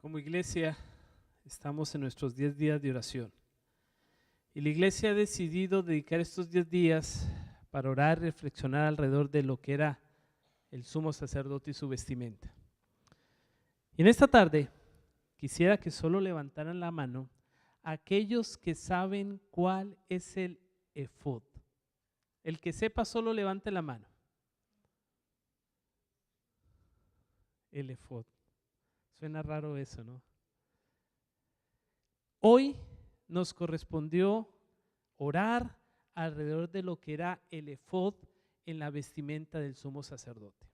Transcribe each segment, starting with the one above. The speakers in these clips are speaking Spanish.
Como iglesia estamos en nuestros 10 días de oración y la iglesia ha decidido dedicar estos 10 días para orar y reflexionar alrededor de lo que era el sumo sacerdote y su vestimenta. Y en esta tarde quisiera que solo levantaran la mano aquellos que saben cuál es el efod. El que sepa solo levante la mano. El efod. Suena raro eso, ¿no? Hoy nos correspondió orar alrededor de lo que era el efod en la vestimenta del sumo sacerdote.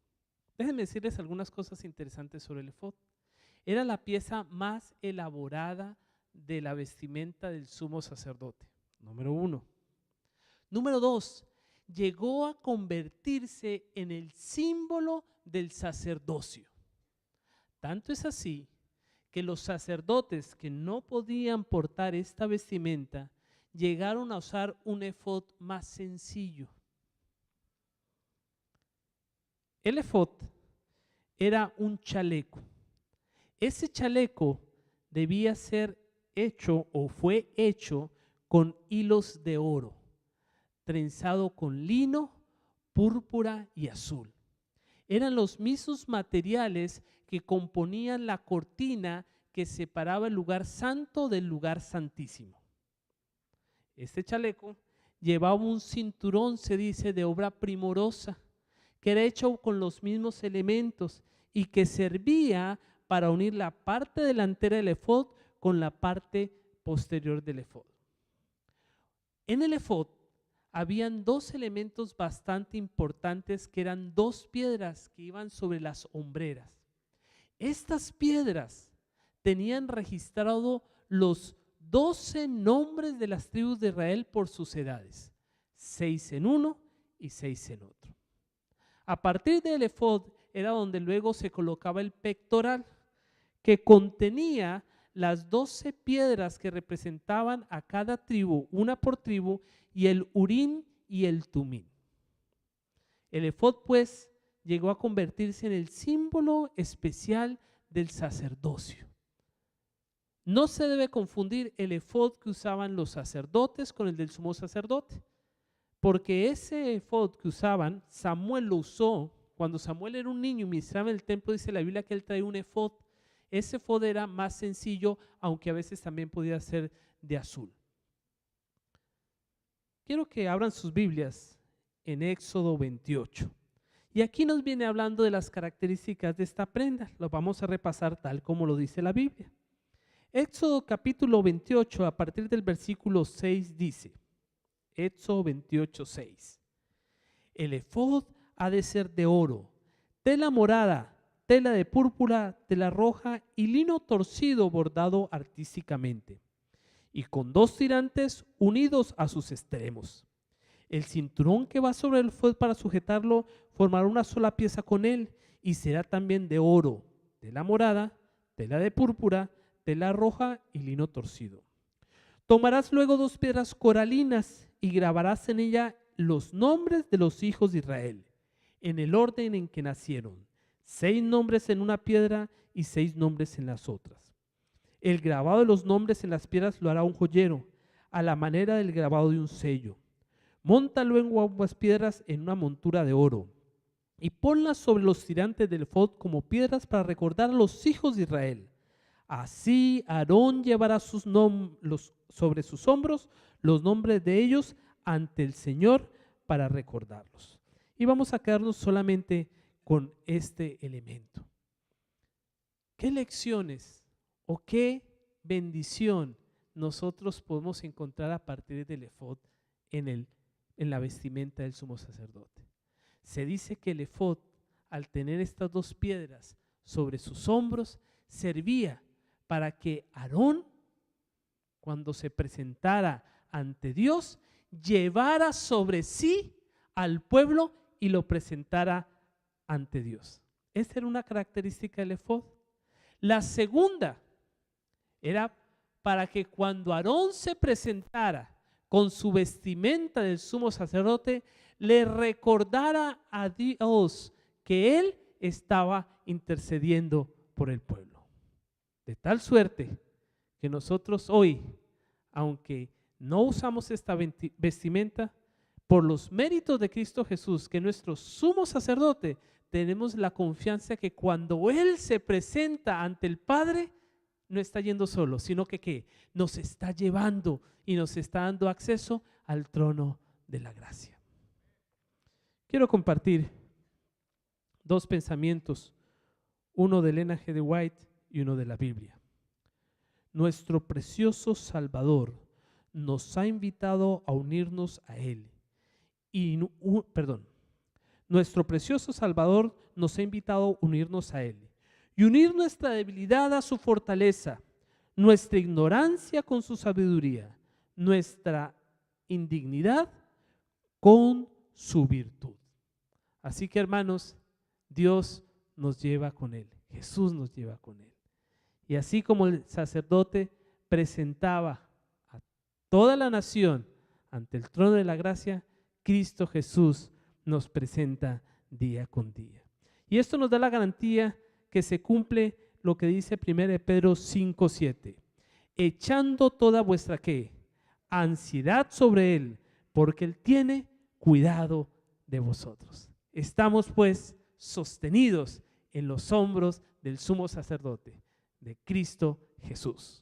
Déjenme decirles algunas cosas interesantes sobre el efod. Era la pieza más elaborada de la vestimenta del sumo sacerdote, número 1. Número 2, llegó a convertirse en el símbolo del sacerdocio. Tanto es así que los sacerdotes que no podían portar esta vestimenta llegaron a usar un efod más sencillo. El efod era un chaleco. Ese chaleco debía ser hecho o fue hecho con hilos de oro, trenzado con lino, púrpura y azul. Eran los mismos materiales que componían la cortina que separaba el lugar santo del lugar santísimo. Este chaleco llevaba un cinturón, se dice, de obra primorosa, que era hecho con los mismos elementos y que servía para unir la parte delantera del efod con la parte posterior del efod. En el efod habían dos elementos bastante importantes que eran dos piedras que iban sobre las hombreras. Estas piedras tenían registrado los 12 nombres de las tribus de Israel por sus edades, 6 en uno y 6 en otro. A partir del efod era donde luego se colocaba el pectoral, que contenía las 12 piedras que representaban a cada tribu, una por tribu, y el urín y el tumín. El efod, pues, llegó a convertirse en el símbolo especial del sacerdocio. No se debe confundir el efod que usaban los sacerdotes con el del sumo sacerdote, porque ese efod que usaban, Samuel lo usó cuando Samuel era un niño y ministraba en el templo. Dice la Biblia que él traía un efod. Ese efod era más sencillo, aunque a veces también podía ser de azul. Quiero que abran sus Biblias en Éxodo 28. Y aquí nos viene hablando de las características de esta prenda. Lo vamos a repasar tal como lo dice la Biblia. Éxodo capítulo 28, a partir del versículo 6 dice, Éxodo 28, 6. El efod ha de ser de oro, tela morada, tela de púrpura, tela roja y lino torcido bordado artísticamente, y con 2 tirantes unidos a sus extremos. El cinturón que va sobre el efod para sujetarlo formará una sola pieza con él, y será también de oro, tela morada, tela de púrpura, tela roja y lino torcido. Tomarás luego 2 piedras coralinas y grabarás en ella los nombres de los hijos de Israel, en el orden en que nacieron, 6 nombres en una piedra y 6 nombres en las otras. El grabado de los nombres en las piedras lo hará un joyero, a la manera del grabado de un sello. Móntalo en ambas piedras en una montura de oro, y ponlas sobre los tirantes del efod como piedras para recordar a los hijos de Israel. Así Aarón llevará sobre sus hombros los nombres de ellos ante el Señor para recordarlos. Y vamos a quedarnos solamente con este elemento. ¿Qué lecciones o qué bendición nosotros podemos encontrar a partir del efod en la vestimenta del sumo sacerdote? Se dice que el efod, al tener estas 2 piedras sobre sus hombros, servía para que Aarón, cuando se presentara ante Dios, llevara sobre sí al pueblo y lo presentara ante Dios. Esta era una característica del efod. La segunda era para que cuando Aarón se presentara con su vestimenta del sumo sacerdote, le recordara a Dios que él estaba intercediendo por el pueblo. De tal suerte que nosotros hoy, aunque no usamos esta vestimenta, por los méritos de Cristo Jesús, que nuestro sumo sacerdote, tenemos la confianza que cuando Él se presenta ante el Padre, no está yendo solo, sino que ¿qué? Nos está llevando y nos está dando acceso al trono de la gracia. Quiero compartir dos pensamientos, uno de Ellen G. White y uno de la Biblia. Nuestro precioso Salvador nos ha invitado a unirnos a Él. Nuestro precioso Salvador nos ha invitado a unirnos a Él y unir nuestra debilidad a su fortaleza, nuestra ignorancia con su sabiduría, nuestra indignidad con su virtud. Así que, hermanos, Dios nos lleva con Él, Jesús nos lleva con Él. Y así como el sacerdote presentaba a toda la nación ante el trono de la gracia, Cristo Jesús nos presenta día con día. Y esto nos da la garantía que se cumple lo que dice 1 Pedro 5:7. Echando toda vuestra ¿qué? Ansiedad sobre Él, porque Él tiene cuidado de vosotros. Estamos pues sostenidos en los hombros del sumo sacerdote, de Cristo Jesús.